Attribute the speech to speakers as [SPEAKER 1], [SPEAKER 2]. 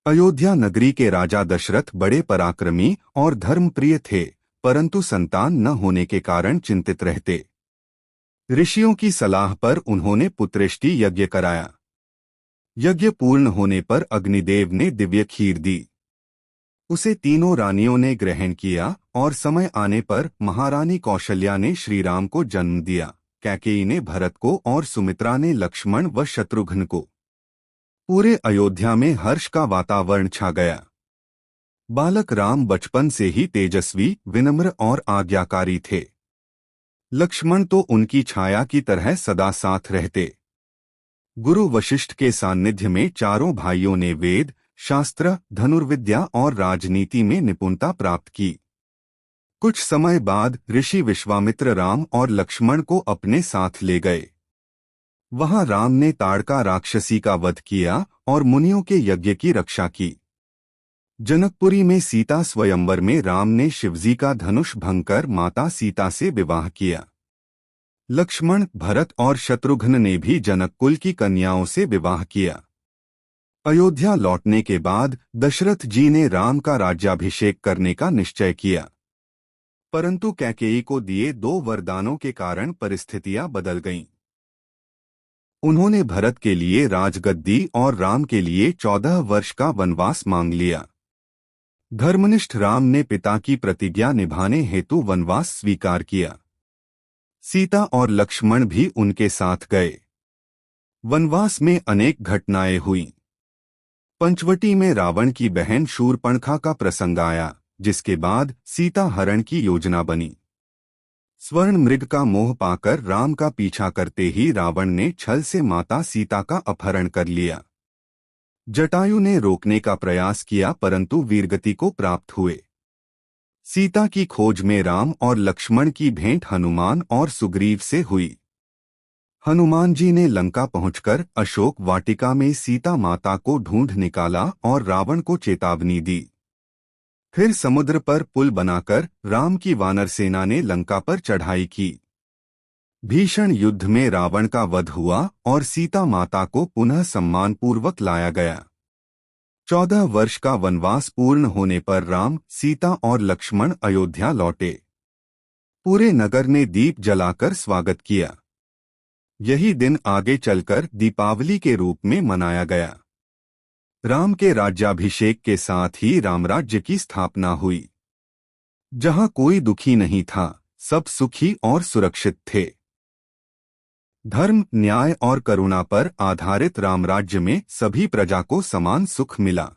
[SPEAKER 1] अयोध्या नगरी के राजा दशरथ बड़े पराक्रमी और धर्मप्रिय थे, परंतु संतान न होने के कारण चिंतित रहते। ऋषियों की सलाह पर उन्होंने पुत्रेष्टि यज्ञ कराया। यज्ञ पूर्ण होने पर अग्निदेव ने दिव्य खीर दी। उसे तीनों रानियों ने ग्रहण किया और समय आने पर महारानी कौशल्या ने श्रीराम को जन्म दिया, कैकेयी ने भरत को और सुमित्रा ने लक्ष्मण व शत्रुघ्न को। पूरे अयोध्या में हर्ष का वातावरण छा गया। बालक राम बचपन से ही तेजस्वी, विनम्र और आज्ञाकारी थे। लक्ष्मण तो उनकी छाया की तरह सदा साथ रहते। गुरु वशिष्ठ के सानिध्य में चारों भाइयों ने वेद, शास्त्र, धनुर्विद्या और राजनीति में निपुणता प्राप्त की। कुछ समय बाद ऋषि विश्वामित्र राम और लक्ष्मण को अपने साथ ले गए। वहां राम ने ताड़का राक्षसी का वध किया और मुनियों के यज्ञ की रक्षा की। जनकपुरी में सीता स्वयंवर में राम ने शिवजी का धनुष भंग कर माता सीता से विवाह किया। लक्ष्मण, भरत और शत्रुघ्न ने भी जनककुल की कन्याओं से विवाह किया। अयोध्या लौटने के बाद दशरथ जी ने राम का राज्याभिषेक करने का निश्चय किया, परंतु कैकेयी को दिए 2 वरदानों के कारण परिस्थितियां बदल गईं। उन्होंने भरत के लिए राजगद्दी और राम के लिए 14 वर्ष का वनवास मांग लिया। धर्मनिष्ठ राम ने पिता की प्रतिज्ञा निभाने हेतु वनवास स्वीकार किया। सीता और लक्ष्मण भी उनके साथ गए। वनवास में अनेक घटनाएं हुईं। पंचवटी में रावण की बहन शूर्पणखा का प्रसंग आया, जिसके बाद सीता हरण की योजना बनी। स्वर्ण मृग का मोह पाकर राम का पीछा करते ही रावण ने छल से माता सीता का अपहरण कर लिया। जटायु ने रोकने का प्रयास किया, परंतु वीरगति को प्राप्त हुए। सीता की खोज में राम और लक्ष्मण की भेंट हनुमान और सुग्रीव से हुई। हनुमान जी ने लंका पहुंचकर अशोक वाटिका में सीता माता को ढूंढ निकाला और रावण को चेतावनी दी। फिर समुद्र पर पुल बनाकर राम की वानर सेना ने लंका पर चढ़ाई की। भीषण युद्ध में रावण का वध हुआ और सीता माता को पुनः सम्मानपूर्वक लाया गया। 14 वर्ष का वनवास पूर्ण होने पर राम, सीता और लक्ष्मण अयोध्या लौटे। पूरे नगर ने दीप जलाकर स्वागत किया। यही दिन आगे चलकर दीपावली के रूप में मनाया गया। राम के राज्याभिषेक के साथ ही रामराज्य की स्थापना हुई। जहां कोई दुखी नहीं था, सब सुखी और सुरक्षित थे। धर्म, न्याय और करुणा पर आधारित रामराज्य में सभी प्रजा को समान सुख मिला।